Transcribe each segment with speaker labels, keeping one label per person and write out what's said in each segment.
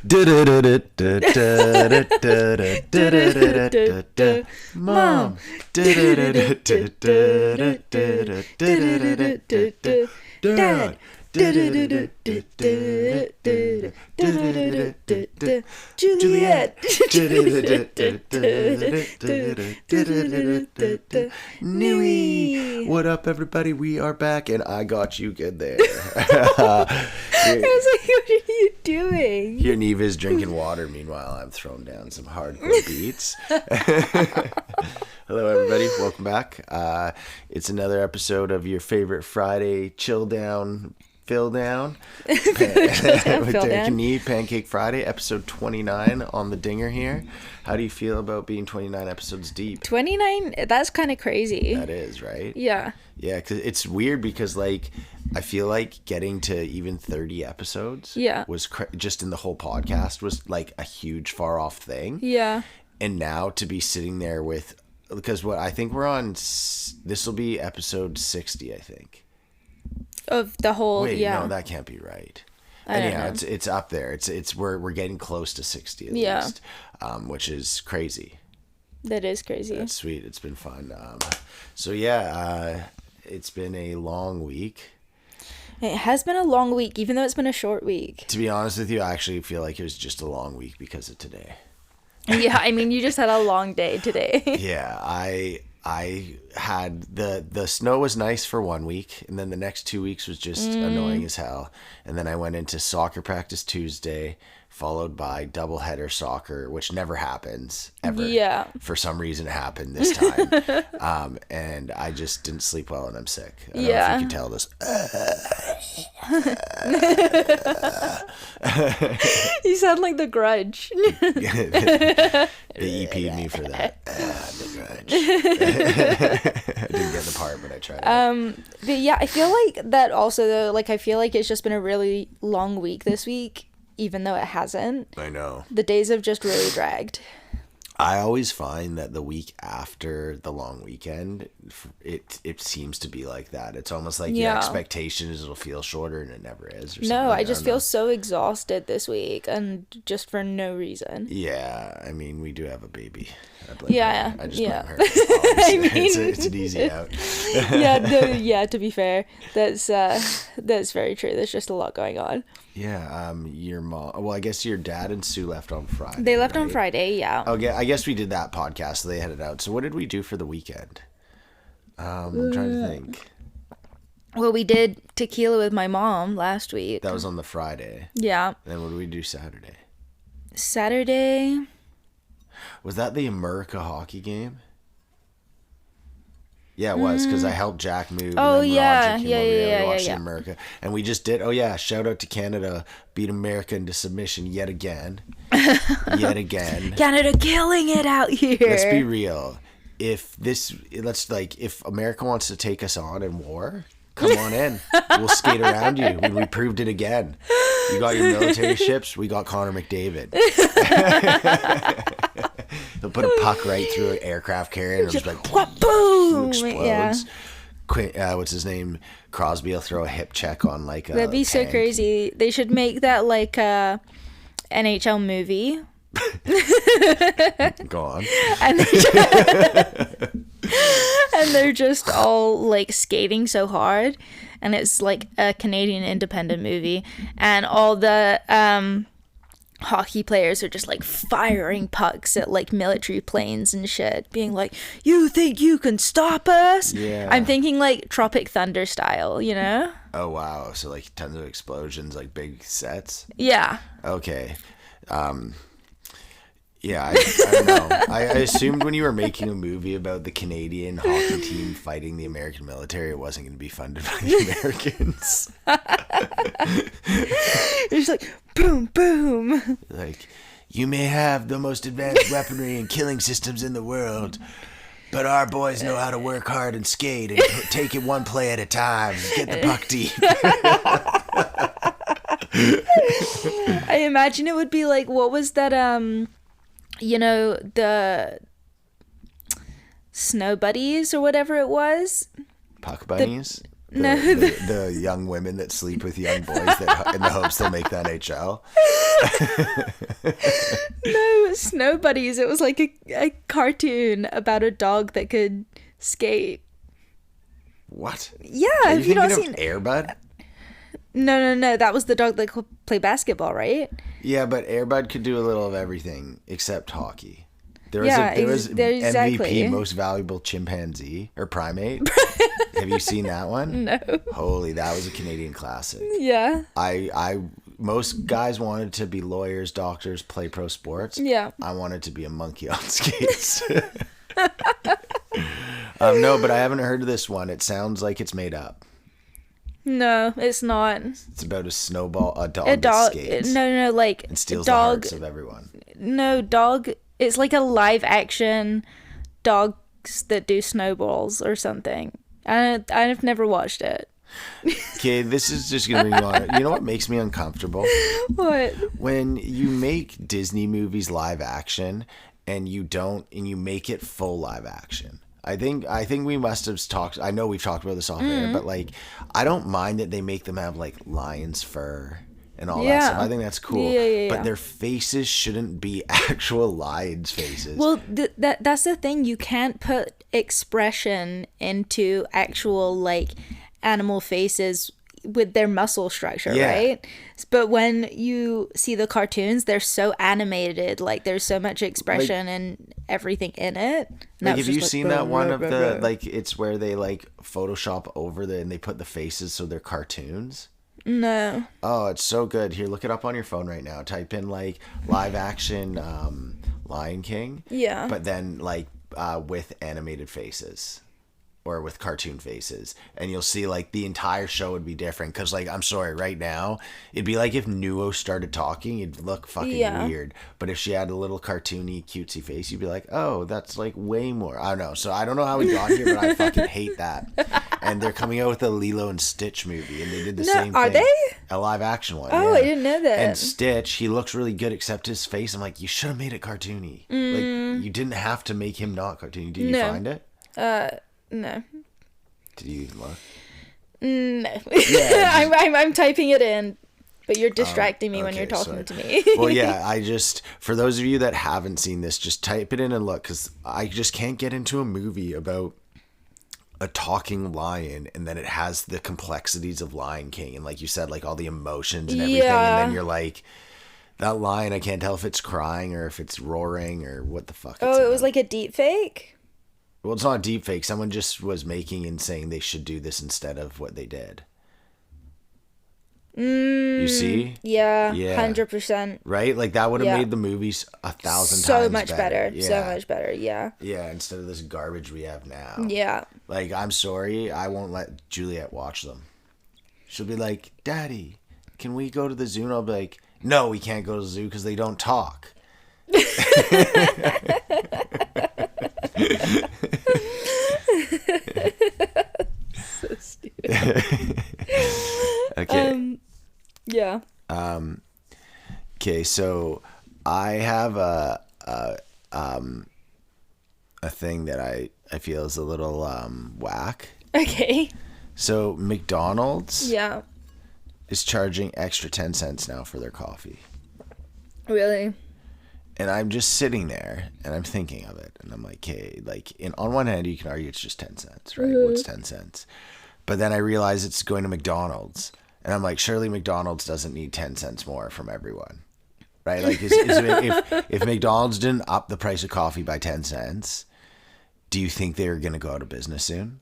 Speaker 1: Mom. Dad. Juliet. Nui.
Speaker 2: What up, everybody? We are back, and I got you good there.
Speaker 1: I was like, what are you doing?
Speaker 2: Here, Neve is drinking water. Meanwhile, I'm throwing down some hardcore beats. Hello, everybody. Welcome back. It's another episode of your favorite Friday chill down, fill down. With Derek and Neve, PanCake Friday, episode 29 on the dinger here. How do you feel about being 29 episodes deep?
Speaker 1: 29? That's kind of crazy.
Speaker 2: That is, right?
Speaker 1: Yeah.
Speaker 2: Yeah, because it's weird because, like, I feel like getting to even 30 episodes was just in the whole podcast was, like, a huge far off thing.
Speaker 1: Yeah.
Speaker 2: And now to be sitting there with, because what I think we're on, this will be episode 60, I think.
Speaker 1: Of the whole,
Speaker 2: Wait, no, that can't be right. Anyhow, it's up there. It's we're getting close to 60 at least, which is crazy.
Speaker 1: That is crazy.
Speaker 2: That's sweet. It's been fun. So yeah, it's been a long week.
Speaker 1: It has been a long week, even though it's been a short week.
Speaker 2: To be honest with you, I actually feel like it was just a long week because of today.
Speaker 1: Yeah, I mean, you just had a long day today.
Speaker 2: Yeah, I had the snow was nice for 1 week, and then the next 2 weeks was just annoying as hell. And then I went into soccer practice Tuesday, followed by doubleheader soccer, which never happens ever.
Speaker 1: Yeah.
Speaker 2: For some reason, it happened this time. And I just didn't sleep well, and I'm sick. I don't know if you can tell this.
Speaker 1: You sound like the Grudge.
Speaker 2: They EP'd me for that. The Grudge. I didn't get the part, but I tried.
Speaker 1: But yeah, I feel like that also, though, like, I feel like it's just been a really long week this week, even though it hasn't.
Speaker 2: I know.
Speaker 1: The days have just really dragged.
Speaker 2: I always find that the week after the long weekend, it seems to be like that. It's almost like your expectation is it'll feel shorter, and it never is.
Speaker 1: No, I just feel so exhausted this week, and just for no reason.
Speaker 2: Yeah, I mean, we do have a baby. I blame her. I just blame her.
Speaker 1: I mean,
Speaker 2: it's an easy out.
Speaker 1: To be fair, that's very true. There's just a lot going on.
Speaker 2: Yeah, your mom. Well, I guess your dad and Sue left on Friday.
Speaker 1: They left on Friday, yeah.
Speaker 2: Okay, I guess we did that podcast, so they headed out. So what did we do for the weekend? I'm trying to think.
Speaker 1: Well, we did tequila with my mom last week.
Speaker 2: That was on the Friday.
Speaker 1: Yeah.
Speaker 2: Then what did we do Saturday?
Speaker 1: Saturday.
Speaker 2: Was that the America hockey game? Yeah, it was, because I helped Jack move.
Speaker 1: Oh,
Speaker 2: and then
Speaker 1: yeah.
Speaker 2: Roger came over there to watch
Speaker 1: Yeah.
Speaker 2: America. And we just did, shout out to Canada, beat America into submission yet again.
Speaker 1: Canada killing it out here.
Speaker 2: Let's be real. If America wants to take us on in war, come on in. We'll skate around you. We proved it again. You got your military ships. We got Connor McDavid. They'll put a puck right through an aircraft carrier and it'll just like
Speaker 1: boom,
Speaker 2: explodes. Yeah. What's his name? Crosby will throw a hip check on like a
Speaker 1: That'd be
Speaker 2: tank.
Speaker 1: so crazy. They should make that like a NHL movie.
Speaker 2: Go on.
Speaker 1: And they're just all like skating so hard, and it's like a Canadian independent movie, and all the hockey players are just like firing pucks at like military planes and shit, being like, "You think you can stop us?"
Speaker 2: Yeah.
Speaker 1: I'm thinking like Tropic Thunder style, you know?
Speaker 2: Oh wow! So like tons of explosions, like big sets.
Speaker 1: Yeah.
Speaker 2: Okay. Yeah, I don't know. I assumed when you were making a movie about the Canadian hockey team fighting the American military, it wasn't going to be funded by the Americans.
Speaker 1: It's like, boom, boom.
Speaker 2: Like, you may have the most advanced weaponry and killing systems in the world, but our boys know how to work hard and skate and take it one play at a time. Get the puck deep.
Speaker 1: I imagine it would be like, what was that, the Snow Buddies or whatever it was?
Speaker 2: Puck bunnies?
Speaker 1: No,
Speaker 2: the young women that sleep with young boys that in the hopes they'll make the NHL.
Speaker 1: No, Snow Buddies. It was like a cartoon about a dog that could skate.
Speaker 2: What?
Speaker 1: Yeah,
Speaker 2: Are
Speaker 1: have you not
Speaker 2: thinking
Speaker 1: seen
Speaker 2: of Air Bud?
Speaker 1: No. That was the dog that could play basketball, right?
Speaker 2: Yeah, but Air Bud could do a little of everything except hockey. There was
Speaker 1: exactly.
Speaker 2: MVP, most valuable chimpanzee or primate. Have you seen that one?
Speaker 1: No.
Speaker 2: Holy, that was a Canadian classic.
Speaker 1: Yeah.
Speaker 2: Most guys wanted to be lawyers, doctors, play pro sports.
Speaker 1: Yeah.
Speaker 2: I wanted to be a monkey on skates. No, but I haven't heard of this one. It sounds like it's made up.
Speaker 1: No, it's not.
Speaker 2: It's about a dog that skates.
Speaker 1: No, like
Speaker 2: and steals the hearts of everyone.
Speaker 1: No, dog. It's like a live action dogs that do snowballs or something. I've never watched it.
Speaker 2: Okay, this is just gonna bring you on. You know what makes me uncomfortable?
Speaker 1: What?
Speaker 2: When you make Disney movies live action and you make it full live action. I think we must have talked. I know we've talked about this off air, but like, I don't mind that they make them have like lion's fur and all that stuff. I think that's cool.
Speaker 1: Yeah.
Speaker 2: But their faces shouldn't be actual lions' faces.
Speaker 1: Well, that's the thing. You can't put expression into actual like animal faces with their muscle structure, right? But when you see the cartoons, they're so animated, like there's so much expression and everything in it.
Speaker 2: Like, have you seen that one of the like it's where they like Photoshop over and they put the faces so they're cartoons?
Speaker 1: No.
Speaker 2: Oh, it's so good. Here, look it up on your phone right now. Type in like live action Lion King.
Speaker 1: Yeah.
Speaker 2: But then like with animated faces. Or with cartoon faces, and you'll see like the entire show would be different. Because like, I'm sorry, right now it'd be like if Nuo started talking, it'd look fucking weird. But if she had a little cartoony, cutesy face, you'd be like, oh, that's like way more. I don't know. So I don't know how we got here, but I fucking hate that. And they're coming out with a Lilo and Stitch movie, and they did the same thing.
Speaker 1: Are they?
Speaker 2: A live action one.
Speaker 1: Oh,
Speaker 2: yeah.
Speaker 1: I didn't know that.
Speaker 2: And Stitch, he looks really good except his face. I'm like, you should have made it cartoony. Like, you didn't have to make him not cartoony. Did you find it?
Speaker 1: No.
Speaker 2: Did you look?
Speaker 1: No.
Speaker 2: Yeah,
Speaker 1: I'm typing it in, but you're distracting me when you're talking to me.
Speaker 2: Well, yeah, for those of you that haven't seen this, just type it in and look, because I just can't get into a movie about a talking lion and then it has the complexities of Lion King and like you said, like all the emotions and everything, and then you're like, that lion, I can't tell if it's crying or if it's roaring or what the fuck.
Speaker 1: Oh, it was like a deep fake?
Speaker 2: Well, it's not a deep fake. Someone just was making and saying they should do this instead of what they did. You see?
Speaker 1: Yeah. 100%.
Speaker 2: Right? Like that would have made the movies 1,000 times
Speaker 1: so much better.
Speaker 2: Yeah.
Speaker 1: So much better. Yeah.
Speaker 2: Yeah, instead of this garbage we have now.
Speaker 1: Yeah.
Speaker 2: Like, I'm sorry, I won't let Juliet watch them. She'll be like, Daddy, can we go to the zoo? And I'll be like, no, we can't go to the zoo because they don't talk.
Speaker 1: So stupid.
Speaker 2: Okay.
Speaker 1: Yeah.
Speaker 2: Okay, so I have a thing that I feel is a little whack.
Speaker 1: Okay.
Speaker 2: So McDonald's is charging extra 10 cents now for their coffee.
Speaker 1: Really?
Speaker 2: And I'm just sitting there and I'm thinking of it. And I'm like, hey, like, on one hand, you can argue it's just 10 cents, right? What's 10 cents? But then I realize it's going to McDonald's. And I'm like, surely McDonald's doesn't need 10 cents more from everyone, right? Like, if McDonald's didn't up the price of coffee by 10 cents, do you think they're going to go out of business soon?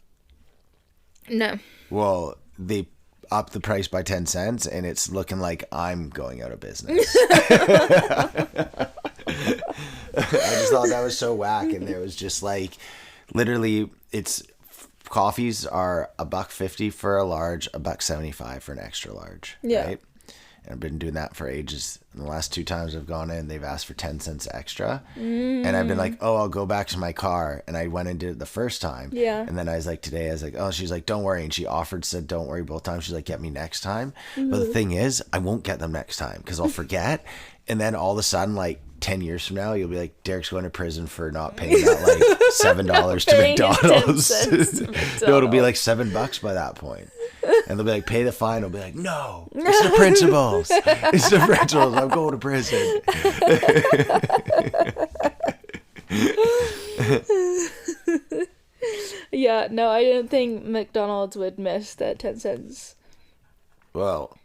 Speaker 1: No.
Speaker 2: Well, they up the price by 10 cents and it's looking like I'm going out of business. I just thought that was so whack. And there was just like, literally, coffees are $1.50 for a large, $1.75 for an extra large.
Speaker 1: Yeah.
Speaker 2: Right? And I've been doing that for ages. And the last 2 times I've gone in, they've asked for 10 cents extra. And I've been like, oh, I'll go back to my car. And I went and did it the first time.
Speaker 1: Yeah.
Speaker 2: And then I was like, oh, she's like, don't worry. And she said, don't worry both times. She's like, get me next time. But the thing is, I won't get them next time because I'll forget. And then all of a sudden, like 10 years from now, you'll be like, Derek's going to prison for not paying that like $7 to McDonald's. No, it'll be like $7 by that point. And they'll be like, pay the fine. I'll be like, no, it's the principals. It's the principals. I'm going to prison.
Speaker 1: Yeah, no, I don't think McDonald's would miss that 10 cents.
Speaker 2: Well,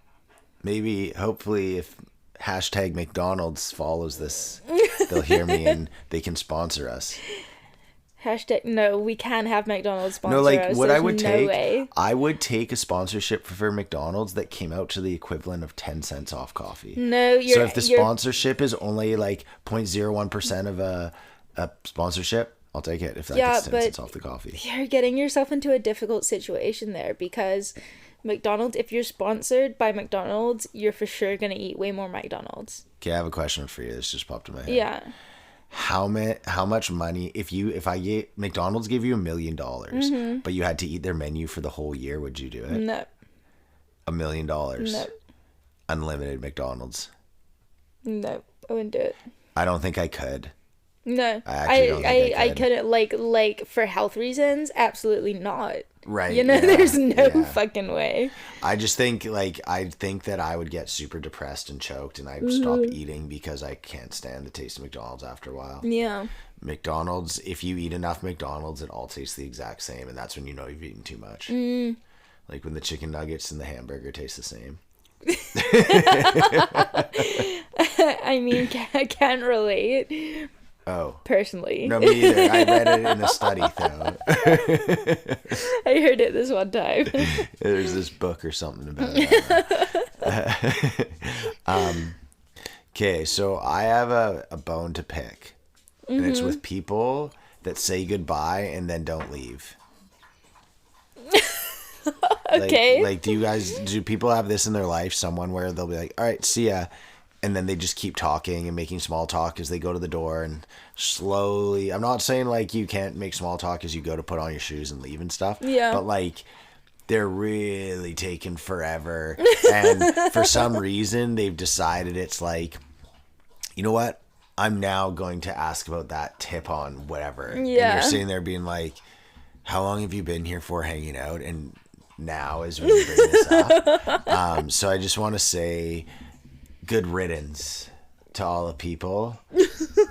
Speaker 2: maybe, hopefully, if hashtag McDonald's follows this, they'll hear me and they can sponsor us.
Speaker 1: Hashtag, no, we can't have McDonald's sponsor
Speaker 2: No, like,
Speaker 1: us.
Speaker 2: what
Speaker 1: There's
Speaker 2: I would
Speaker 1: no
Speaker 2: take,
Speaker 1: way.
Speaker 2: I would take a sponsorship for McDonald's that came out to the equivalent of 10 cents off coffee.
Speaker 1: No,
Speaker 2: So if the sponsorship is only like 0.01% of a sponsorship, I'll take it if that gets 10 cents off the coffee.
Speaker 1: You're getting yourself into a difficult situation there because McDonald's, if you're sponsored by McDonald's, you're for sure going to eat way more McDonald's.
Speaker 2: Okay, I have a question for you. This just popped in my head.
Speaker 1: Yeah.
Speaker 2: How much money, if I get McDonald's give you $1 million, but you had to eat their menu for the whole year, would you do it?
Speaker 1: No.
Speaker 2: $1 million.
Speaker 1: No.
Speaker 2: Unlimited McDonald's.
Speaker 1: No, I wouldn't do it.
Speaker 2: I don't think I could.
Speaker 1: No,
Speaker 2: I actually don't think I could.
Speaker 1: couldn't, like for health reasons, absolutely not.
Speaker 2: Right.
Speaker 1: You know,
Speaker 2: yeah,
Speaker 1: there's no fucking way.
Speaker 2: I just think that I would get super depressed and choked and I'd stop eating because I can't stand the taste of McDonald's after a while.
Speaker 1: Yeah.
Speaker 2: McDonald's, if you eat enough McDonald's, it all tastes the exact same, and that's when you know you've eaten too much. Like when the chicken nuggets and the hamburger taste the same.
Speaker 1: I mean, I can't relate.
Speaker 2: Oh.
Speaker 1: Personally.
Speaker 2: No, me either. I read it in a study, though.
Speaker 1: I heard it this one time.
Speaker 2: There's this book or something about that. Okay, so I have a bone to pick. And it's with people that say goodbye and then don't leave.
Speaker 1: Okay.
Speaker 2: Like, do people have this in their life? Someone where they'll be like, all right, see ya. And then they just keep talking and making small talk as they go to the door and slowly, I'm not saying like you can't make small talk as you go to put on your shoes and leave and stuff.
Speaker 1: Yeah.
Speaker 2: But like they're really taking forever. And for some reason they've decided it's like, you know what? I'm now going to ask about that tip on whatever.
Speaker 1: Yeah.
Speaker 2: And you're sitting there being like, how long have you been here for hanging out? And now is when you bring this up. So I just want to say, good riddance to all the people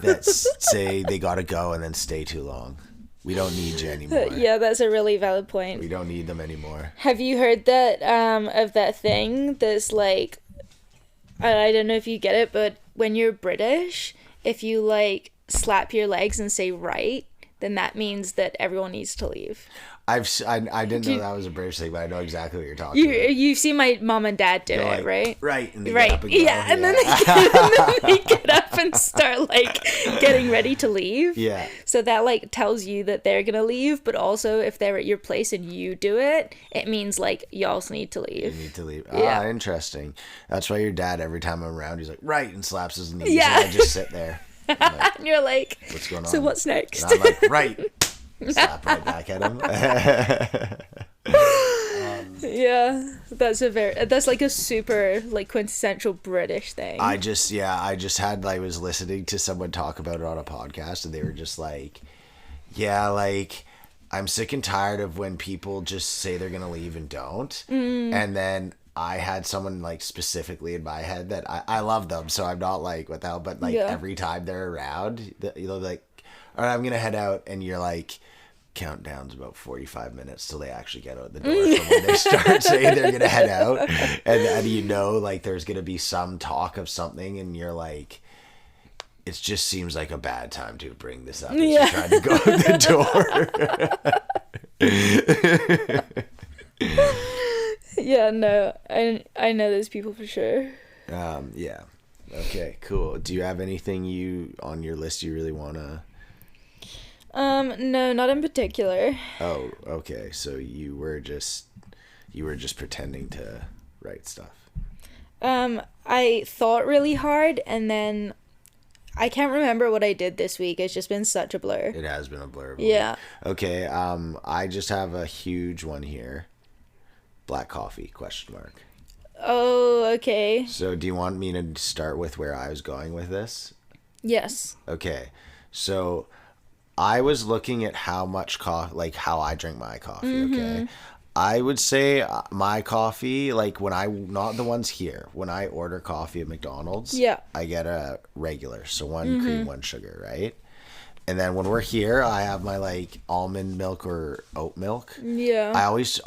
Speaker 2: that say they gotta go and then stay too long. We don't need you anymore.
Speaker 1: Yeah, that's a really valid point.
Speaker 2: We don't need them anymore.
Speaker 1: Have you heard that of that thing that's like, I don't know if you get it, but when you're British, if you like slap your legs and say right, then that means that everyone needs to leave.
Speaker 2: I didn't know that was a British thing, but I know exactly what you're talking about.
Speaker 1: You've seen my mom and dad do it,
Speaker 2: like,
Speaker 1: right?
Speaker 2: Right. And they
Speaker 1: right.
Speaker 2: get up and go.
Speaker 1: Yeah, and then they get up and start like getting ready to leave.
Speaker 2: Yeah.
Speaker 1: So that like tells you that they're gonna leave, but also if they're at your place and you do it, it means like you also need to leave.
Speaker 2: You need to leave.
Speaker 1: Yeah.
Speaker 2: Ah, interesting. That's why your dad, every time I'm around, he's like, right, and slaps his knees.
Speaker 1: Yeah.
Speaker 2: And I just sit there. Like,
Speaker 1: And you're like,
Speaker 2: what's going on?
Speaker 1: so what's next?
Speaker 2: And I'm like, right. Slap right back at him.
Speaker 1: Yeah, that's like a super like quintessential British thing.
Speaker 2: I was listening to someone talk about it on a podcast and they were just like, yeah, like I'm sick and tired of when people just say they're gonna leave and don't. And then I had someone like specifically in my head that I love them, so I'm not like without, but like every time they're around, you'll be like, all right, I'm gonna head out, and you're like, countdown's about 45 minutes till they actually get out the door from when they start saying they're gonna head out, and you know, like there's gonna be some talk of something, and you're like, it just seems like a bad time to bring this up. You're trying to go out the door.
Speaker 1: Yeah, no, I know those people for sure.
Speaker 2: Yeah. Okay, cool. Do you have anything on your list you really wanna?
Speaker 1: No, not in particular.
Speaker 2: Oh, okay. So you were just pretending to write stuff.
Speaker 1: I thought really hard and then I can't remember what I did this week. It's just been such a blur.
Speaker 2: It has been a blur.
Speaker 1: Yeah.
Speaker 2: Okay, I just have a huge one here. Black coffee, ?
Speaker 1: Oh, okay.
Speaker 2: So do you want me to start with where I was going with this?
Speaker 1: Yes.
Speaker 2: Okay. So I was looking at how much how I drink my coffee, okay? I would say my coffee, like not the ones here, when I order coffee at McDonald's,
Speaker 1: Yeah.
Speaker 2: I get a regular, so one cream, one sugar, right? And then when we're here, I have my like almond milk or oat milk.
Speaker 1: Yeah.
Speaker 2: I always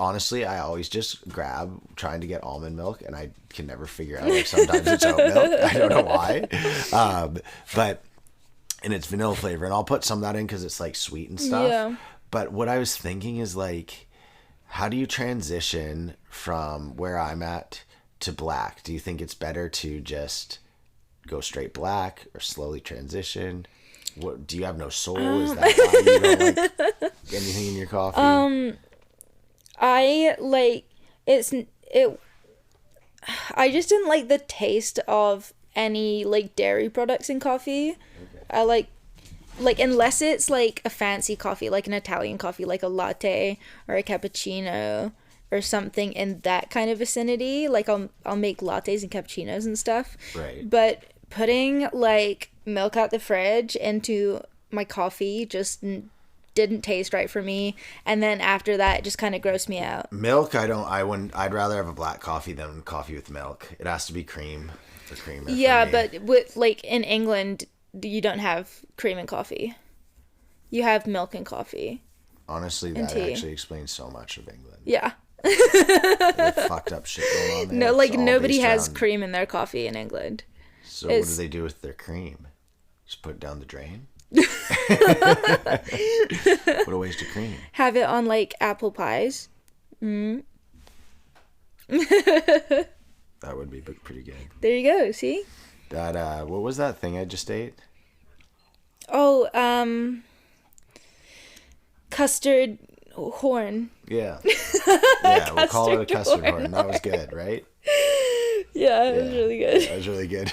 Speaker 2: just grab trying to get almond milk, and I can never figure out, like, sometimes it's oat milk. I don't know why. And it's vanilla flavor, and I'll put some of that in because it's like sweet and stuff.
Speaker 1: Yeah.
Speaker 2: But what I was thinking is, like, how do you transition from where I'm at to black? Do you think it's better to just go straight black or slowly transition? What, do you have no soul? Is that why you don't like anything in your coffee?
Speaker 1: I just didn't like the taste of any like dairy products in coffee. Okay. I like unless it's like a fancy coffee, like an Italian coffee, like a latte or a cappuccino or something in that kind of vicinity. Like I'll make lattes and cappuccinos and stuff.
Speaker 2: Right.
Speaker 1: But putting like milk out the fridge into my coffee just didn't taste right for me, and then after that it just kind of grossed me out.
Speaker 2: Milk, I'd rather have a black coffee than coffee with milk. It has to be cream or creamer.
Speaker 1: Yeah, but with like in England you don't have cream in coffee. You have milk in coffee.
Speaker 2: Honestly, that actually explains so much of England.
Speaker 1: Yeah.
Speaker 2: Like, fucked up shit going on there.
Speaker 1: No, like nobody has cream in their coffee in England.
Speaker 2: So what do they do with their cream? Just put it down the drain? What a waste of cream.
Speaker 1: Have it on like apple pies.
Speaker 2: That would be pretty good.
Speaker 1: There you go, see?
Speaker 2: That what was that thing I just ate?
Speaker 1: Oh, custard horn.
Speaker 2: Yeah. Yeah, we'll call it a custard horn. That was good, right?
Speaker 1: Yeah, it was really good.
Speaker 2: That was really good.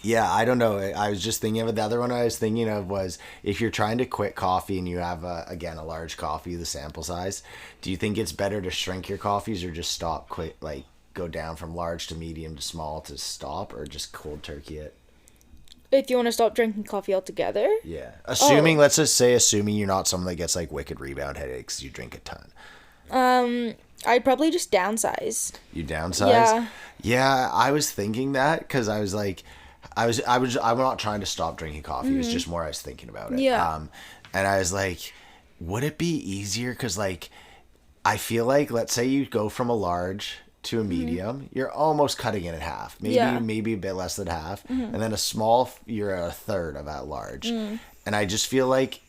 Speaker 2: Yeah, I don't know. I was just thinking of it. The other one I was thinking of was, if you're trying to quit coffee and you have a large coffee, the sample size, do you think it's better to shrink your coffees or just go down from large to medium to small to stop, or just cold turkey it?
Speaker 1: If you want to stop drinking coffee altogether?
Speaker 2: Yeah. Let's just say, assuming you're not someone that gets like wicked rebound headaches, you drink a ton.
Speaker 1: I'd probably just downsize.
Speaker 2: You downsize?
Speaker 1: Yeah.
Speaker 2: Yeah, I was thinking that because I was like, I'm not trying to stop drinking coffee. Mm-hmm. It was just more I was thinking about it.
Speaker 1: Yeah.
Speaker 2: And I was like, would it be easier? Because like, I feel like, let's say you go from a large to a medium, you're almost cutting it in half. Maybe a bit less than half. Mm-hmm. And then a small, you're at a third of that large. Mm. And I just feel like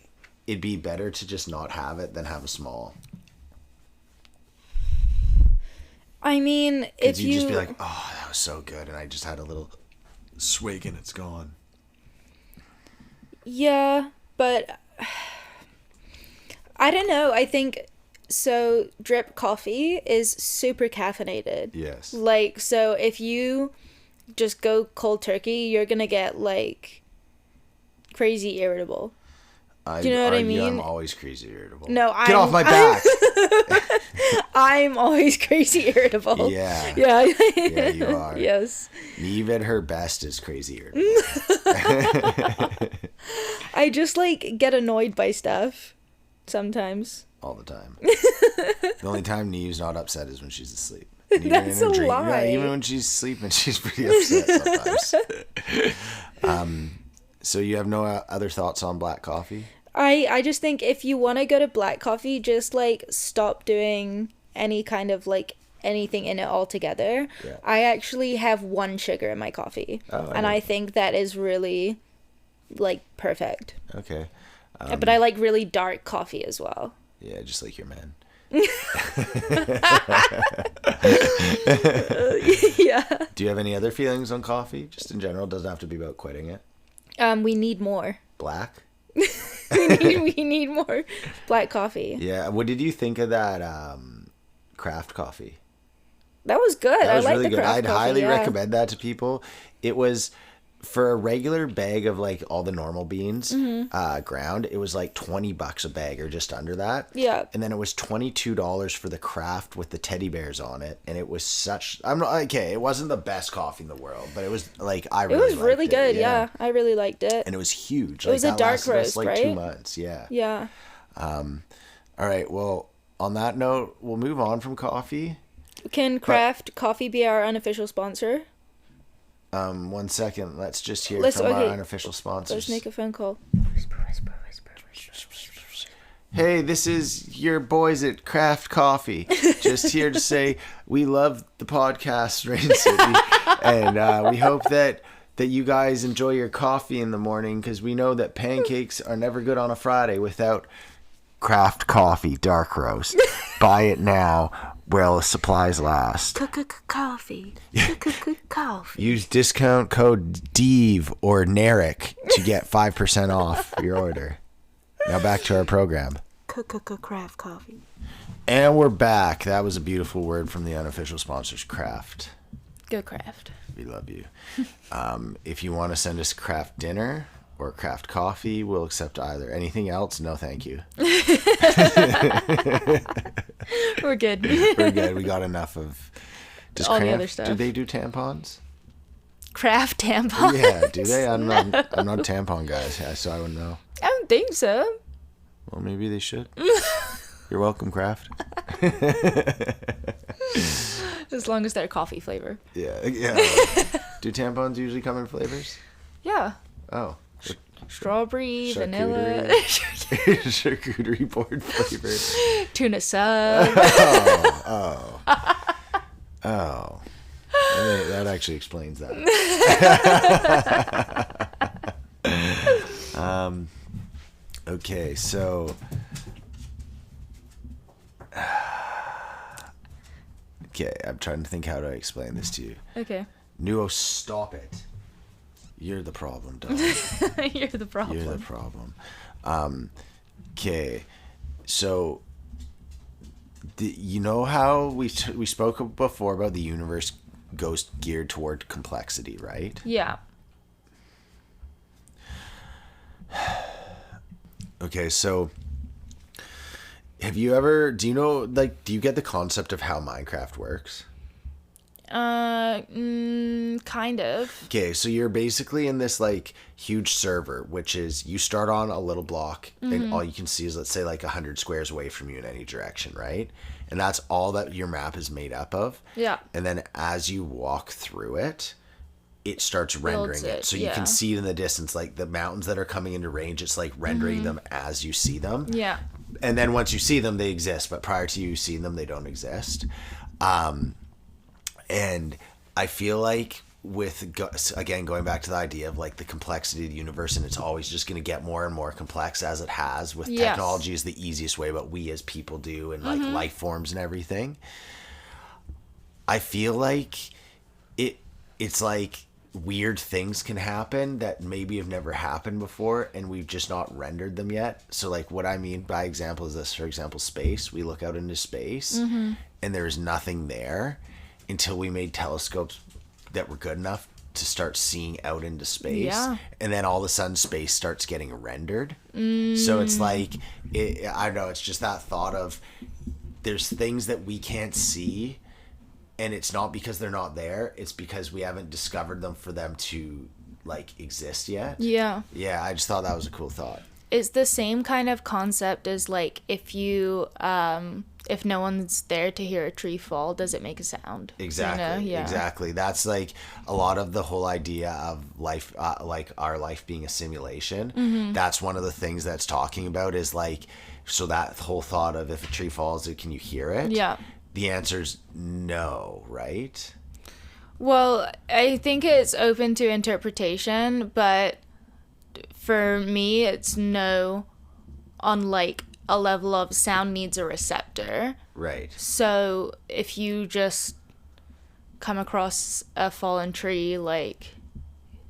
Speaker 2: it'd be better to just not have it than have a small.
Speaker 1: I mean, if you
Speaker 2: just be like, oh, that was so good, and I just had a little swig and it's gone.
Speaker 1: Yeah, but I don't know. I think so. Drip coffee is super caffeinated.
Speaker 2: Yes.
Speaker 1: Like, so if you just go cold turkey, you're gonna get like crazy irritable. Do you know what I mean?
Speaker 2: I'm always crazy irritable.
Speaker 1: No,
Speaker 2: Get off my back.
Speaker 1: I'm always crazy irritable.
Speaker 2: Yeah.
Speaker 1: Yeah.
Speaker 2: Yeah, you are.
Speaker 1: Yes.
Speaker 2: Neve at her best is crazy irritable.
Speaker 1: I just like get annoyed by stuff sometimes.
Speaker 2: All the time. The only time Neve's not upset is when she's asleep.
Speaker 1: That's a lie.
Speaker 2: Yeah, even when she's sleeping, she's pretty upset sometimes. So you have no other thoughts on black coffee?
Speaker 1: I just think if you want to go to black coffee, just like stop doing any kind of like anything in it altogether. Yeah. I actually have one sugar in my coffee. And I think that is really like perfect.
Speaker 2: Okay.
Speaker 1: But I like really dark coffee as well.
Speaker 2: Yeah, just like your man.
Speaker 1: Yeah.
Speaker 2: Do you have any other feelings on coffee? Just in general, doesn't have to be about quitting it.
Speaker 1: We need more.
Speaker 2: Black?
Speaker 1: we need more black coffee.
Speaker 2: Yeah. What did you think of that craft coffee?
Speaker 1: That was good.
Speaker 2: That was
Speaker 1: I like
Speaker 2: really
Speaker 1: the
Speaker 2: good.
Speaker 1: craft
Speaker 2: I'd
Speaker 1: coffee,
Speaker 2: highly recommend that to people. It was, for a regular bag of like all the normal beans, ground, it was like $20 a bag or just under that.
Speaker 1: Yeah.
Speaker 2: And then it was $22 for the craft with the teddy bears on it, and it was it wasn't the best coffee in the world, but it was like it was
Speaker 1: really good. Yeah, I really liked it.
Speaker 2: And it was huge.
Speaker 1: It was a dark roast,
Speaker 2: like
Speaker 1: right?
Speaker 2: 2 months. Yeah.
Speaker 1: Yeah.
Speaker 2: All right. Well, on that note, we'll move on from coffee.
Speaker 1: Can Craft Coffee be our unofficial sponsor?
Speaker 2: 1 second. Let's just hear from our unofficial sponsors.
Speaker 1: Let's make a phone call.
Speaker 2: Hey, this is your boys at Craft Coffee. Just here to say we love the podcast, Rain City, and we hope that you guys enjoy your coffee in the morning, because we know that pancakes are never good on a Friday without Craft Coffee Dark Roast. Buy it now while supplies last.
Speaker 1: Coffee. Coffee.
Speaker 2: Use discount code DEVE or NARIC to get 5% off your order. Now back to our program.
Speaker 1: Craft Coffee.
Speaker 2: And we're back. That was a beautiful word from the unofficial sponsors, Craft.
Speaker 1: Go Craft.
Speaker 2: We love you. If you want to send us Craft dinner or Craft coffee, we'll accept either. Anything else? No, thank you.
Speaker 1: We're good.
Speaker 2: We're good. We got enough of just
Speaker 1: all
Speaker 2: Craft.
Speaker 1: The other stuff.
Speaker 2: Do they do tampons?
Speaker 1: Craft tampons?
Speaker 2: Yeah, do they? I'm not a tampon guy, so I wouldn't know.
Speaker 1: I don't think so.
Speaker 2: Well, maybe they should. You're welcome, Craft.
Speaker 1: As long as they're coffee flavor.
Speaker 2: Yeah. Do tampons usually come in flavors?
Speaker 1: Yeah.
Speaker 2: Oh.
Speaker 1: Strawberry, vanilla.
Speaker 2: Charcuterie board flavor.
Speaker 1: Tuna sub.
Speaker 2: Oh. That actually explains that. Okay, so... Okay, I'm trying to think how to explain this to you.
Speaker 1: Okay.
Speaker 2: Nuo, stop it. You're the problem, dog.
Speaker 1: You're the problem.
Speaker 2: You're the problem. Okay, so... you know how we spoke before about the universe goes geared toward complexity, right?
Speaker 1: Yeah.
Speaker 2: Okay, so do you get the concept of how Minecraft works?
Speaker 1: Kind of.
Speaker 2: Okay, so you're basically in this like huge server, which is you start on a little block and all you can see is, let's say, like 100 squares away from you in any direction, right? And that's all that your map is made up of.
Speaker 1: Yeah.
Speaker 2: And then as you walk through it, it starts rendering it. So you can see it in the distance, like the mountains that are coming into range, it's like rendering them as you see them.
Speaker 1: Yeah.
Speaker 2: And then once you see them, they exist. But prior to you seeing them, they don't exist. And I feel like again, going back to the idea of like the complexity of the universe, and it's always just going to get more and more complex as it has with technology is the easiest way, but we as people do, and like life forms and everything. I feel like it's like weird things can happen that maybe have never happened before, and we've just not rendered them yet. So like what I mean by example is this, for example, space. We look out into space and there's nothing there until we made telescopes that were good enough to start seeing out into space. Yeah. And then all of a sudden space starts getting rendered. So it's like, I don't know, it's just that thought of there's things that we can't see, and it's not because they're not there, it's because we haven't discovered them for them to like exist yet. Yeah. Yeah, I just thought that was a cool thought.
Speaker 1: It's the same kind of concept as like if you if no one's there to hear a tree fall, does it make a sound?
Speaker 2: Exactly. You know? Yeah. Exactly. That's like a lot of the whole idea of life, like our life being a simulation. That's one of the things that's talking about is like, so that whole thought of if a tree falls, can you hear it? Yeah. The answer's no, right?
Speaker 1: Well, I think it's open to interpretation, but for me, it's no on like a level of sound needs a receptor. Right. So if you just come across a fallen tree, like,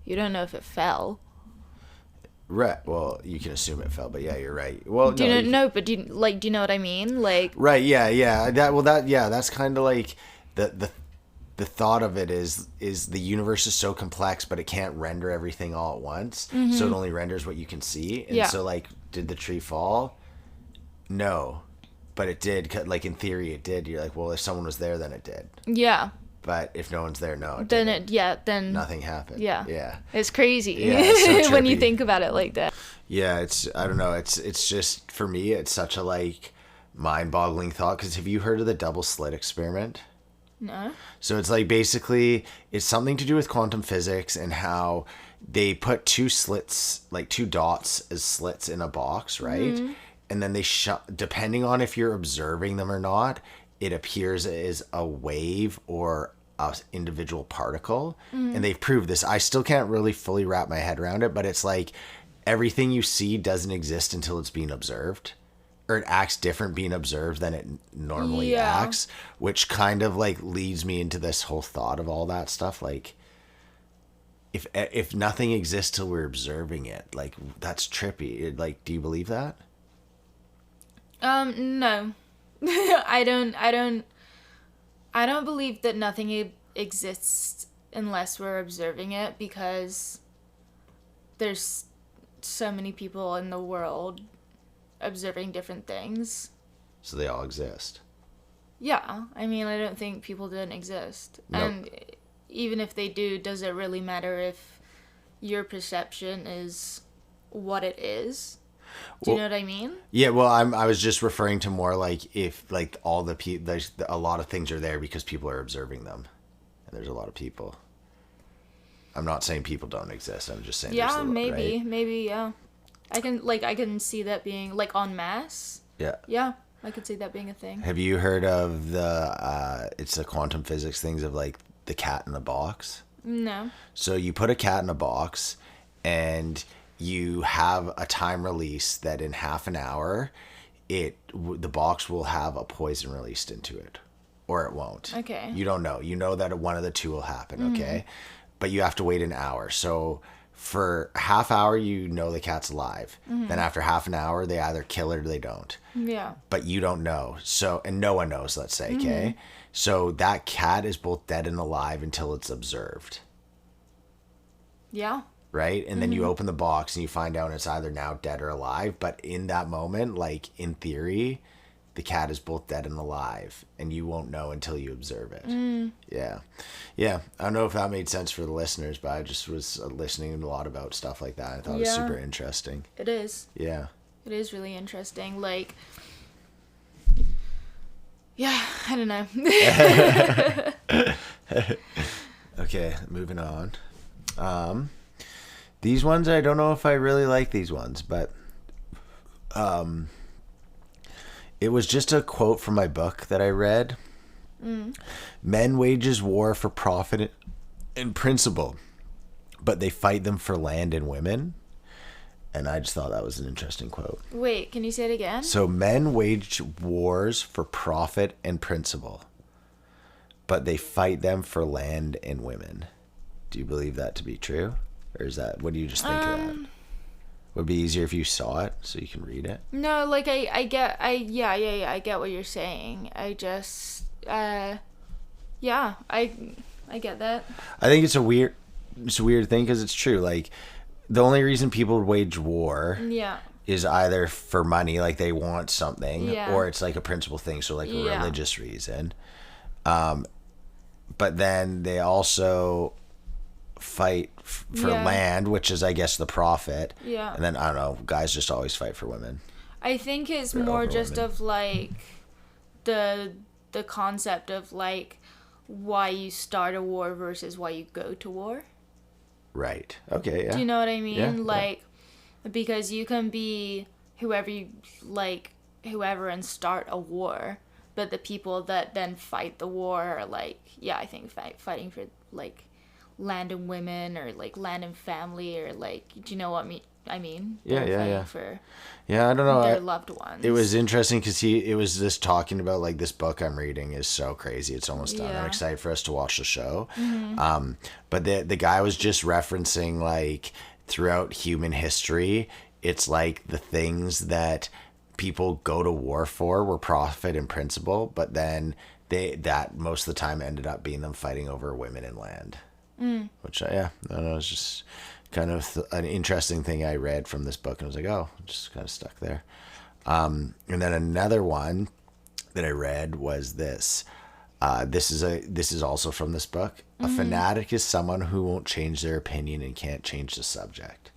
Speaker 1: you don't know if it fell.
Speaker 2: Right. Well, you can assume it fell, but yeah, you're right. Well,
Speaker 1: do you know what I mean? Like.
Speaker 2: Right. Yeah. Yeah. That's kind of like the thought of it is the universe is so complex, but it can't render everything all at once. So it only renders what you can see. And so like, did the tree fall? No, but it did. Like in theory, it did. You're like, well, if someone was there, then it did.
Speaker 1: Yeah.
Speaker 2: But if no one's there, no.
Speaker 1: Then
Speaker 2: nothing happened.
Speaker 1: Yeah.
Speaker 2: Yeah.
Speaker 1: It's crazy.
Speaker 2: Yeah, it's so
Speaker 1: when you
Speaker 2: trippy.
Speaker 1: think about it like that.
Speaker 2: Yeah, I don't know. It's just, for me, it's such a like mind-boggling thought. Because have you heard of the double slit experiment?
Speaker 1: No.
Speaker 2: So it's like basically it's something to do with quantum physics and how they put two slits, like two dots as slits in a box, right? Mm-hmm. And then they depending on if you're observing them or not, it appears as a wave or a individual particle. Mm-hmm. And they've proved this. I still can't really fully wrap my head around it, but it's like everything you see doesn't exist until it's being observed. Or it acts different being observed than it normally acts, which kind of like leads me into this whole thought of all that stuff. Like, if nothing exists till we're observing it, like that's trippy. Like, do you believe that?
Speaker 1: No, I don't believe that nothing exists unless we're observing it, because there's so many people in the world observing different things.
Speaker 2: So they all exist.
Speaker 1: Yeah, I mean, I don't think people didn't exist. Nope. And even if they do, does it really matter if your perception is what it is? Do you know what I mean?
Speaker 2: Yeah, well, I was just referring to more like if like all the people, there's a lot of things are there because people are observing them, and there's a lot of people. I'm not saying people don't exist. I'm just saying.
Speaker 1: Yeah, maybe, yeah. I can see that being like en masse.
Speaker 2: Yeah.
Speaker 1: Yeah, I could see that being a thing.
Speaker 2: Have you heard of it's the quantum physics things of like the cat in the box?
Speaker 1: No.
Speaker 2: So you put a cat in a box and you have a time release that in half an hour, the box will have a poison released into it, or it won't.
Speaker 1: Okay.
Speaker 2: You don't know. You know that one of the two will happen, okay? But you have to wait an hour. So for a half hour, you know the cat's alive. Then after half an hour, they either kill it or they don't.
Speaker 1: Yeah.
Speaker 2: But you don't know. So, and no one knows, let's say, okay? So that cat is both dead and alive until it's observed.
Speaker 1: Yeah.
Speaker 2: Right? And then you open the box and you find out it's either now dead or alive. But in that moment, like in theory, the cat is both dead and alive. And you won't know until you observe it. Yeah. Yeah. I don't know if that made sense for the listeners, but I just was listening a lot about stuff like that. I thought it was super interesting.
Speaker 1: It is.
Speaker 2: Yeah.
Speaker 1: It is really interesting. Like, yeah, I don't know.
Speaker 2: Okay, moving on. These ones, I don't know if I really like these ones, but it was just a quote from my book that I read. Men wages war for profit and principle, but they fight them for land and women. And I just thought that was an interesting quote.
Speaker 1: Wait, can you say it again?
Speaker 2: So men wage wars for profit and principle, but they fight them for land and women. Do you believe that to be true? Or is that, what do you just think of that? Would it be easier if you saw it so you can read it?
Speaker 1: No, like I get what you're saying. I just, I get that.
Speaker 2: I think it's a weird thing because it's true. Like, the only reason people wage war is either for money, like they want something, or it's like a principle thing, so like a religious reason. But then they also fight for land, which is, I guess, the profit. Yeah. And then, I don't know, guys just always fight for women.
Speaker 1: I think it's more just women. Of like the concept of like why you start a war versus why you go to war.
Speaker 2: Right. Okay, yeah.
Speaker 1: Do you know what I mean? Yeah, like, because you can be whoever and start a war, but the people that then fight the war are like, I think fighting for like land and women, or like land and family, or like, do you know what I mean?
Speaker 2: Yeah.
Speaker 1: For
Speaker 2: I don't know.
Speaker 1: Their loved ones.
Speaker 2: It was interesting because it was just talking about like this book I'm reading is so crazy. It's almost done. I'm excited for us to watch the show. But the guy was just referencing like throughout human history, it's like the things that people go to war for were profit and principle, but then that most of the time ended up being them fighting over women and land. Which I don't know, it's just kind of an interesting thing I read from this book, and I was like, oh, just kind of stuck there. And then another one that I read was this. This is also from this book. A fanatic is someone who won't change their opinion and can't change the subject.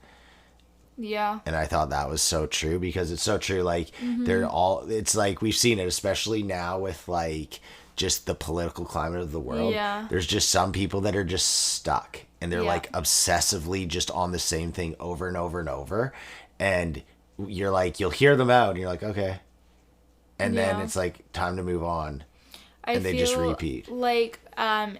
Speaker 1: Yeah.
Speaker 2: And I thought that was so true, because it's so true. Like, it's like we've seen it, especially now with like just the political climate of the world.
Speaker 1: Yeah.
Speaker 2: There's just some people that are just stuck, and they're like obsessively just on the same thing over and over and over. And you're like, you'll hear them out and you're like, okay. And then it's like time to move on. And they just repeat.
Speaker 1: Like, I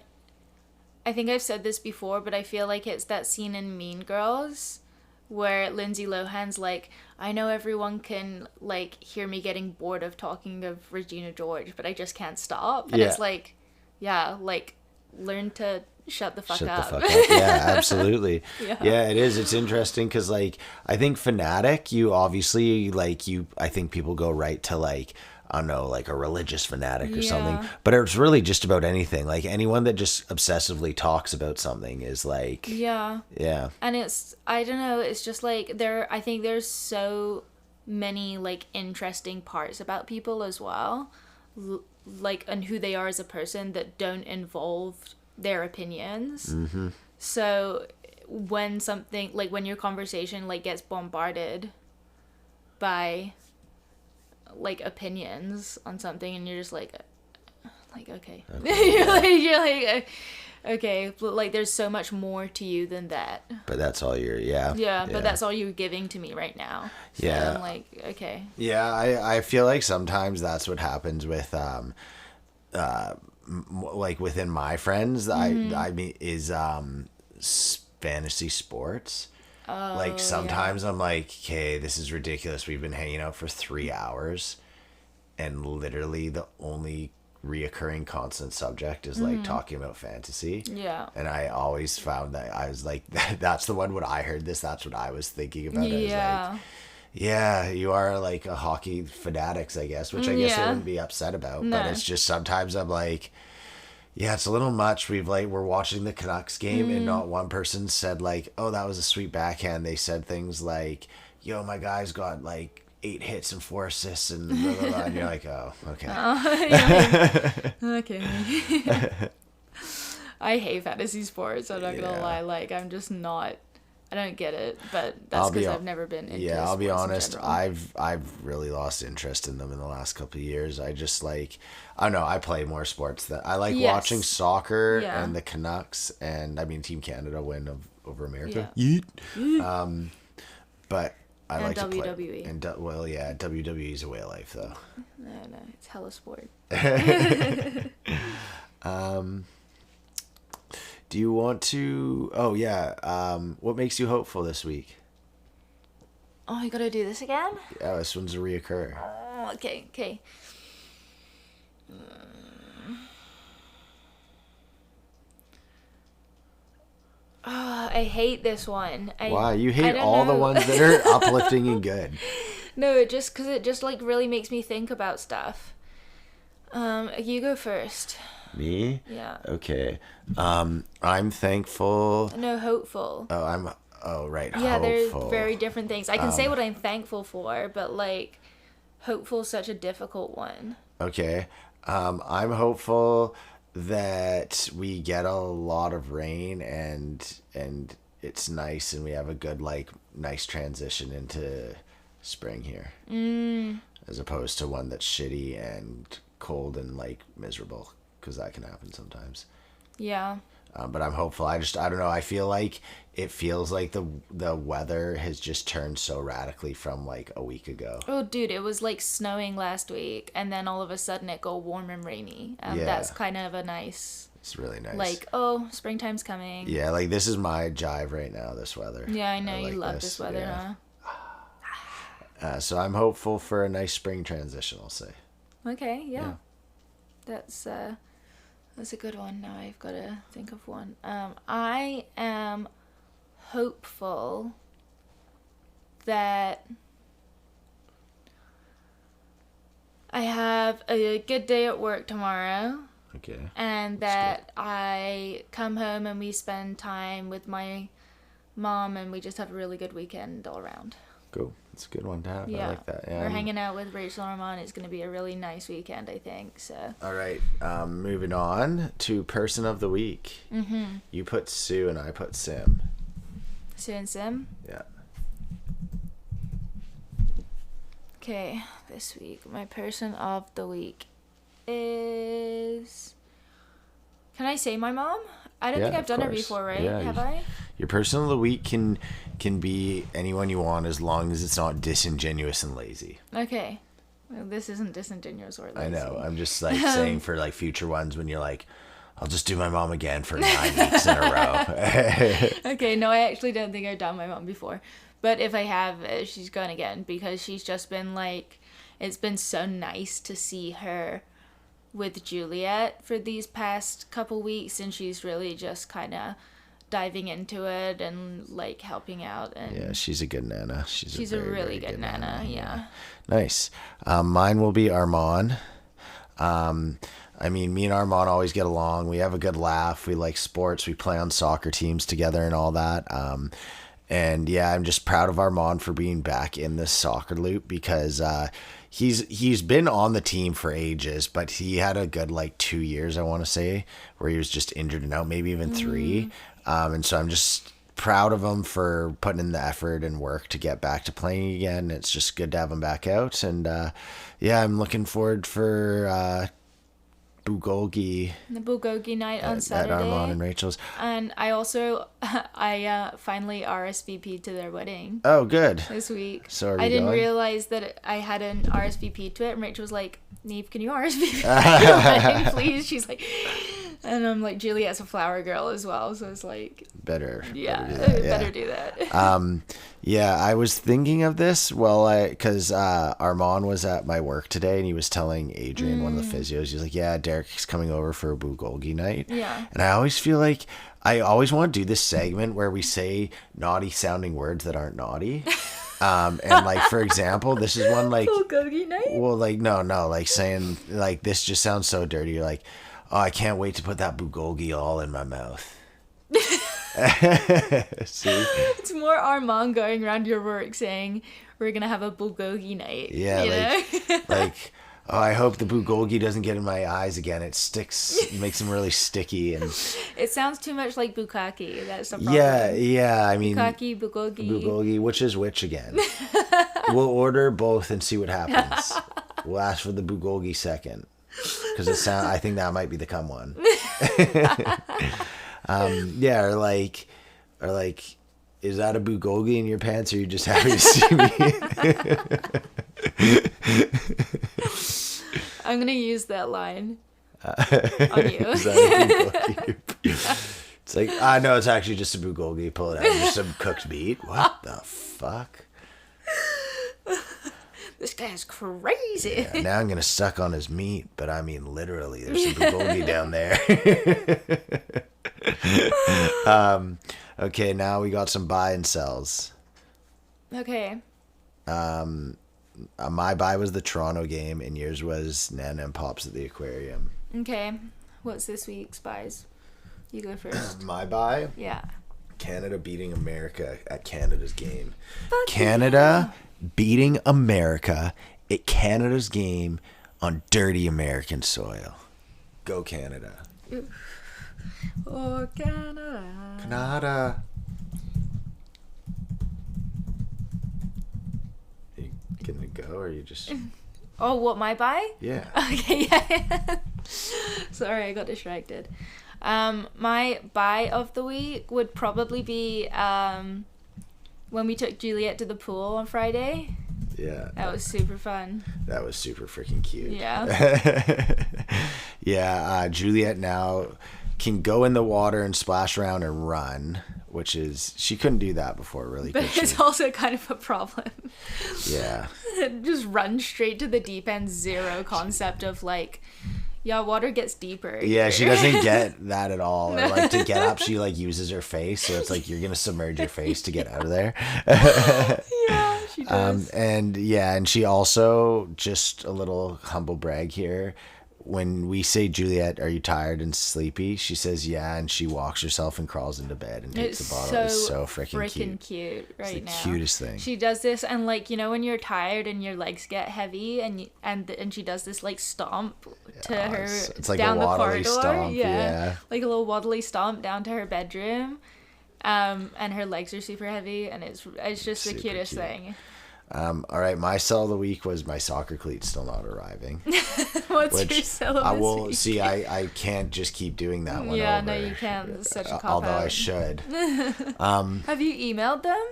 Speaker 1: think I've said this before, but I feel like it's that scene in Mean Girls where Lindsay Lohan's like, I know everyone can like hear me getting bored of talking of Regina George, but I just can't stop. And it's like, like learn to shut the fuck up.
Speaker 2: Yeah, absolutely. Yeah, it is. It's interesting because like I think fanatic, you obviously like I think people go right to like, I don't know, like a religious fanatic or something. But it's really just about anything. Like anyone that just obsessively talks about something is like... Yeah.
Speaker 1: And it's, I don't know, it's just like I think there's so many like interesting parts about people as well. Like, and who they are as a person that don't involve their opinions. Mm-hmm. So when something, like when your conversation like gets bombarded by... like opinions on something and you're just like okay. you're like okay, but like there's so much more to you than that,
Speaker 2: but that's all you're
Speaker 1: but that's all you're giving to me right now. So I'm like, okay.
Speaker 2: I feel like sometimes that's what happens with like within my friends. I mean is fantasy sports. Like sometimes I'm like, okay, this is ridiculous. We've been hanging out for 3 hours and literally the only reoccurring constant subject is like talking about fantasy. Yeah. And I always found that I was like, that's the one when I heard this, that's what I was thinking about. I was like, yeah, you are like a hockey fanatics, I guess, which I guess I wouldn't be upset about. But it's just sometimes I'm like, yeah, it's a little much. We're watching the Canucks game and not one person said like, oh, that was a sweet backhand. They said things like, yo, my guy's got like 8 hits and 4 assists and blah, blah, blah. And you're like, oh, okay.
Speaker 1: Okay. I hate fantasy sports. I'm not going to lie. Like, I'm just not... I don't get it, but that's because I've never been into sports.
Speaker 2: I'll be honest. I've really lost interest in them in the last couple of years. I just like, I don't know. I play more sports that I like watching soccer and the Canucks, and I mean Team Canada win over America. Yeah. Yeet. But I like
Speaker 1: WWE.
Speaker 2: to play. And WWE is a way of life though.
Speaker 1: No, it's hella sport.
Speaker 2: Do you want to... Oh, yeah. What makes you hopeful this week?
Speaker 1: Oh, you gotta do this again?
Speaker 2: Yeah, this one's a reoccur.
Speaker 1: Oh, okay. Oh, I hate this one.
Speaker 2: Why? You hate all the ones that are uplifting and good.
Speaker 1: No, because it just like really makes me think about stuff. You go first.
Speaker 2: Me?
Speaker 1: Yeah.
Speaker 2: Okay. I'm thankful.
Speaker 1: No, hopeful.
Speaker 2: Right.
Speaker 1: Yeah,
Speaker 2: hopeful.
Speaker 1: they're very different things. I can say what I'm thankful for, but like, hopeful is such a difficult one.
Speaker 2: Okay. I'm hopeful that we get a lot of rain and it's nice and we have a good nice transition into spring here. As opposed to one that's shitty and cold and like miserable. Because that can happen sometimes. Yeah. But I'm hopeful. I don't know. I feel like it feels like the weather has just turned so radically from like a week ago.
Speaker 1: Oh, dude, it was like snowing last week, and then all of a sudden it got warm and rainy. That's kind of a nice...
Speaker 2: It's really nice.
Speaker 1: Like, oh, springtime's coming.
Speaker 2: Yeah, like this is my jive right now, this weather.
Speaker 1: Yeah, I know. You love this weather,
Speaker 2: huh? So I'm hopeful for a nice spring transition, I'll say.
Speaker 1: Okay, yeah. That's a good one. Now I've got to think of one. I am hopeful that I have a good day at work tomorrow.
Speaker 2: Okay.
Speaker 1: And that I come home and we spend time with my mom and we just have a really good weekend all around.
Speaker 2: Cool. It's a good one to have.
Speaker 1: Yeah.
Speaker 2: I like that. Yeah.
Speaker 1: We're hanging out with Rachel and Armand. It's going to be a really nice weekend, I think. So.
Speaker 2: All right. Moving on to person of the week.
Speaker 1: Mm-hmm.
Speaker 2: You put Sue and I put Sim.
Speaker 1: Sue and Sim?
Speaker 2: Yeah.
Speaker 1: Okay, this week, my person of the week is... Can I say my mom? I don't think I've done it before, right?
Speaker 2: Yeah,
Speaker 1: Have I?
Speaker 2: Your person of the week can be anyone you want as long as it's not disingenuous and lazy.
Speaker 1: Okay. Well, this isn't disingenuous or lazy.
Speaker 2: I know. I'm just like saying for like future ones when you're like, I'll just do my mom again for 9 weeks in a row.
Speaker 1: Okay, no, I actually don't think I've done my mom before. But if I have, she's gone again because she's just been like, it's been so nice to see her with Juliet for these past couple weeks, and she's really just kind of diving into it and like helping out. And
Speaker 2: yeah, she's a good nana. She's
Speaker 1: a really good nana. Yeah.
Speaker 2: Nice. Mine will be Armand. I mean, me and Armand always get along. We have a good laugh. We like sports. We play on soccer teams together and all that. And yeah, I'm just proud of Armand for being back in this soccer loop because he's been on the team for ages, but he had a good like 2 years, I want to say, where he was just injured and out, maybe even 3. And so I'm just proud of him for putting in the effort and work to get back to playing again. It's just good to have him back out. And yeah, I'm looking forward for bulgolgi.
Speaker 1: The bulgolgi night on Saturday.
Speaker 2: At Armand and Rachel's.
Speaker 1: And I also, I finally RSVP'd to their wedding.
Speaker 2: Oh, good.
Speaker 1: This week.
Speaker 2: So
Speaker 1: I didn't realize that I had an RSVP to it, and Rachel was like, Neve, can you RSVP to your wedding, please? She's like, and I'm like, Juliet's a flower girl as well, so it's like...
Speaker 2: Better
Speaker 1: do that.
Speaker 2: Yeah, I was thinking of this because Armand was at my work today and he was telling Adrian, one of the physios, he's like, yeah, Derek's coming over for a bulgolgi night.
Speaker 1: Yeah.
Speaker 2: And I always feel like I always want to do this segment where we say naughty sounding words that aren't naughty. And like, for example, this is one like...
Speaker 1: Bulgolgi night?
Speaker 2: Well, like, no, like saying like, this just sounds so dirty. You're like, oh, I can't wait to put that bulgolgi all in my mouth. See?
Speaker 1: It's more Armand going around your work saying we're gonna have a bulgolgi night.
Speaker 2: Yeah, like oh, I hope the bulgolgi doesn't get in my eyes again. It makes them really sticky, and
Speaker 1: it sounds too much like bukkake. That's the problem.
Speaker 2: Yeah. I mean,
Speaker 1: bukkake, bulgolgi.
Speaker 2: Which is which again? We'll order both and see what happens. We'll ask for the bulgolgi second because I think that might be the cum one. Yeah, or like, is that a bulgolgi in your pants, or are you just happy to see me?
Speaker 1: I'm gonna use that line on you.
Speaker 2: Is that a bulgolgi? It's like, no, it's actually just a bulgolgi. Pull it out, just some cooked meat. What the fuck?
Speaker 1: This guy's crazy.
Speaker 2: Yeah, now I'm gonna suck on his meat, but I mean literally, there's some bulgolgi down there. Okay, now we got some buy and sells.
Speaker 1: Okay.
Speaker 2: My buy was the Toronto game, and yours was Nana and Pops at the aquarium.
Speaker 1: Okay. What's this week's buys? You go first.
Speaker 2: My buy?
Speaker 1: Yeah.
Speaker 2: Canada beating America at Canada's game.
Speaker 1: Fuck
Speaker 2: Canada beating America at Canada's game on dirty American soil. Go Canada.
Speaker 1: Oh, Canada.
Speaker 2: Canada. Are you gonna go, or are you just...
Speaker 1: Oh, what, my buy?
Speaker 2: Yeah.
Speaker 1: Okay, yeah. Sorry, I got distracted. My buy of the week would probably be when we took Juliet to the pool on Friday.
Speaker 2: Yeah.
Speaker 1: That was super fun.
Speaker 2: That was super freaking cute.
Speaker 1: Yeah.
Speaker 2: Yeah, Juliet now can go in the water and splash around and run, which is, she couldn't do that before, really.
Speaker 1: But it's also kind of a problem.
Speaker 2: Yeah.
Speaker 1: Just run straight to the deep end, zero concept of like, yeah, water gets deeper.
Speaker 2: Yeah, she doesn't get that at all. No. Or like to get up, she like uses her face, so it's like you're gonna submerge your face to get out of there.
Speaker 1: Yeah, she does.
Speaker 2: And she also, just a little humble brag here, when we say, Juliet, are you tired and sleepy? She says, yeah, and she walks herself and crawls into bed and takes the bottle. It's so freaking cute right now. It's the cutest thing.
Speaker 1: She does this, and like, you know, when you're tired and your legs get heavy, and she does this like stomp to her
Speaker 2: it's like
Speaker 1: down
Speaker 2: a
Speaker 1: the
Speaker 2: waddly
Speaker 1: corridor.
Speaker 2: stomp, yeah,
Speaker 1: like a little waddly stomp down to her bedroom. And her legs are super heavy, and it's just the cutest thing.
Speaker 2: All right, my sell of the week was my soccer cleats still not arriving.
Speaker 1: What's your sell of this week?
Speaker 2: See, I can't just keep doing that one
Speaker 1: Yeah,
Speaker 2: over.
Speaker 1: no, you can't. It's such a cop-out.
Speaker 2: Although I should.
Speaker 1: Have you emailed them?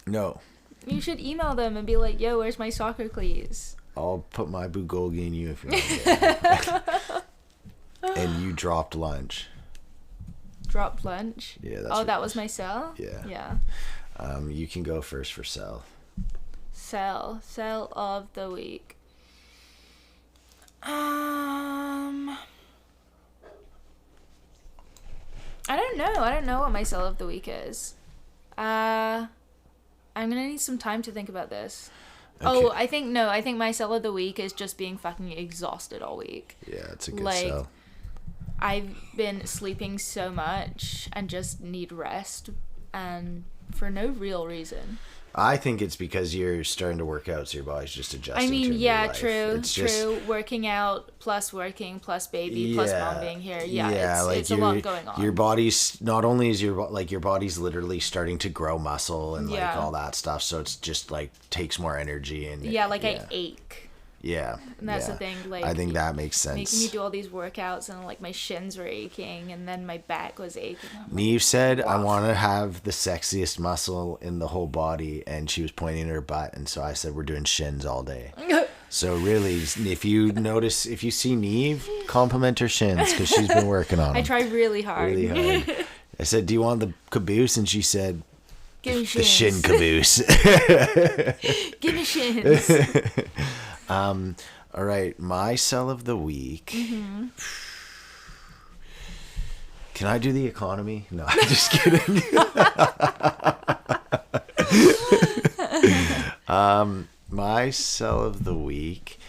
Speaker 2: No.
Speaker 1: You should email them and be like, yo, where's my soccer cleats?
Speaker 2: I'll put my bulgolgi in you if you want to get it. And you dropped lunch.
Speaker 1: Dropped lunch?
Speaker 2: Yeah, that's
Speaker 1: that was my sell?
Speaker 2: Yeah. You can go first for sell.
Speaker 1: Sell of the week. I don't know what my sell of the week is. I'm gonna need some time to think about this. Okay. Oh, I think my sell of the week is just being fucking exhausted all week.
Speaker 2: Yeah, it's a good sell.
Speaker 1: I've been sleeping so much and just need rest, and for no real reason.
Speaker 2: I think it's because you're starting to work out, so your body's just adjusting.
Speaker 1: I mean,
Speaker 2: to
Speaker 1: yeah,
Speaker 2: life.
Speaker 1: true. Working out plus working plus baby plus mom being here. Yeah, it's a lot going on.
Speaker 2: Your body's not only is your body's literally starting to grow muscle and like all that stuff, so it's just like takes more energy and
Speaker 1: I ache.
Speaker 2: Yeah.
Speaker 1: And that's the thing, like,
Speaker 2: I think that makes sense.
Speaker 1: Making me do all these workouts and like my shins were aching and then my back was aching.
Speaker 2: Neve said, I want to have the sexiest muscle in the whole body, and she was pointing at her butt, and so I said, we're doing shins all day. So really, if you see Neve, compliment her shins because she's been working on them.
Speaker 1: I try really hard.
Speaker 2: I said, do you want the caboose? And she said,
Speaker 1: give me
Speaker 2: the shin caboose.
Speaker 1: Give me shins.
Speaker 2: All right, my sell of the week.
Speaker 1: Mm-hmm.
Speaker 2: Can I do the economy? No, I'm just kidding. My sell of the week.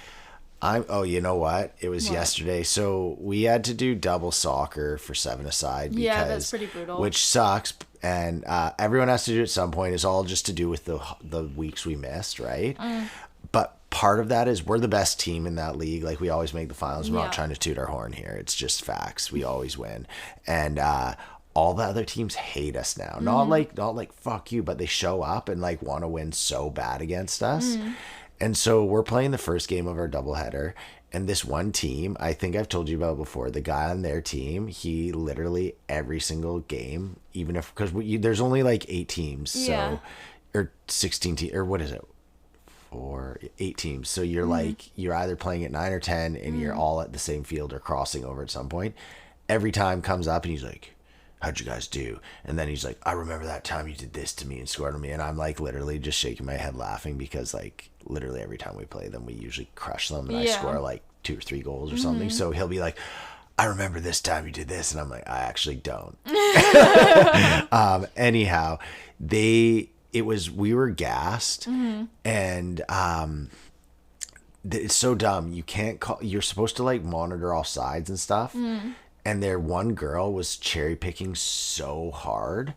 Speaker 2: You know what? It was yesterday. So we had to do double soccer for 7-a-side.
Speaker 1: Yeah, that's pretty brutal.
Speaker 2: Which sucks. And everyone has to do it at some point. It's all just to do with the weeks we missed, right? But part of that is we're the best team in that league. Like, we always make the finals. We're not trying to toot our horn here. It's just facts. We always win. And all the other teams hate us now. Not like fuck you, but they show up and like want to win so bad against us. And so we're playing the first game of our doubleheader, and this one team, I think I've told you about before, the guy on their team, he literally every single game, even if, because there's only like 8 teams, so, or 16 teams, or what is it? 8 teams. So you're like, you're either playing at 9 or 10 and you're all at the same field or crossing over at some point. Every time comes up and he's like, how'd you guys do? And then he's like, I remember that time you did this to me and scored on me. And I'm like literally just shaking my head laughing because like literally every time we play them, we usually crush them and I score like 2 or 3 goals or something. So he'll be like, I remember this time you did this. And I'm like, I actually don't. Anyhow, we were gassed and it's so dumb. You can't call, you're supposed to like monitor all sides and stuff. And their one girl was cherry picking so hard.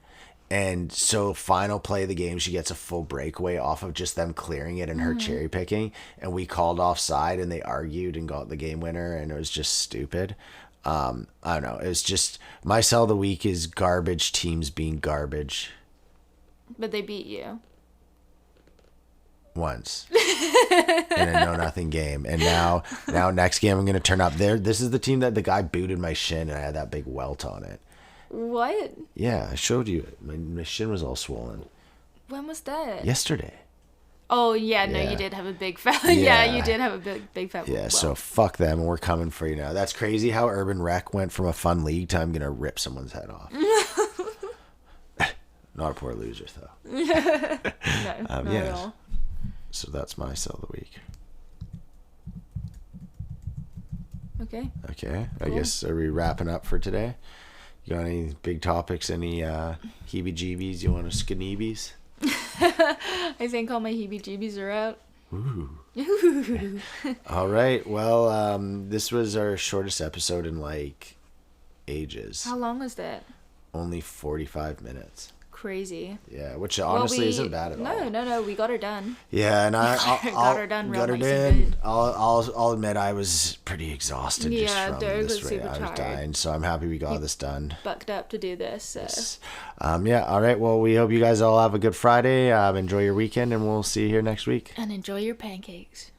Speaker 2: And so final play of the game, she gets a full breakaway off of just them clearing it and her cherry picking. And we called offside and they argued and got the game winner. And it was just stupid. I don't know. It was just, my sell of the week is garbage teams being garbage.
Speaker 1: But they beat you.
Speaker 2: Once. In a no-nothing game. And now next game I'm going to turn up there. This is the team that the guy booted my shin and I had that big welt on it.
Speaker 1: What?
Speaker 2: Yeah, I showed you. My shin was all swollen.
Speaker 1: When was that?
Speaker 2: Yesterday.
Speaker 1: Oh, yeah, no, you did have a big fat... Yeah, you did have a big fat...
Speaker 2: Yeah, so fuck them and we're coming for you now. That's crazy how Urban Rec went from a fun league to I'm going to rip someone's head off. Not a poor loser, though.
Speaker 1: No, not at all.
Speaker 2: So that's my sell of the week.
Speaker 1: Okay.
Speaker 2: Cool. I guess, are we wrapping up for today? You got any big topics? Any heebie-jeebies you want to skeneebies?
Speaker 1: I think all my heebie-jeebies are out.
Speaker 2: All right. Well, this was our shortest episode in like ages.
Speaker 1: How long was that?
Speaker 2: Only 45 minutes.
Speaker 1: Crazy.
Speaker 2: Yeah, which honestly isn't bad at all.
Speaker 1: No, we got her done.
Speaker 2: Yeah, and
Speaker 1: got her done.
Speaker 2: Got her
Speaker 1: nice
Speaker 2: done. I'll admit I was pretty exhausted.
Speaker 1: Yeah,
Speaker 2: just from
Speaker 1: Derek
Speaker 2: this
Speaker 1: was
Speaker 2: rate.
Speaker 1: super
Speaker 2: I was
Speaker 1: tired.
Speaker 2: dying, so I'm happy we got this done.
Speaker 1: Bucked up to do this. So.
Speaker 2: Yes. Yeah. All right. Well, we hope you guys all have a good Friday. Enjoy your weekend, and we'll see you here next week.
Speaker 1: And enjoy your pancakes.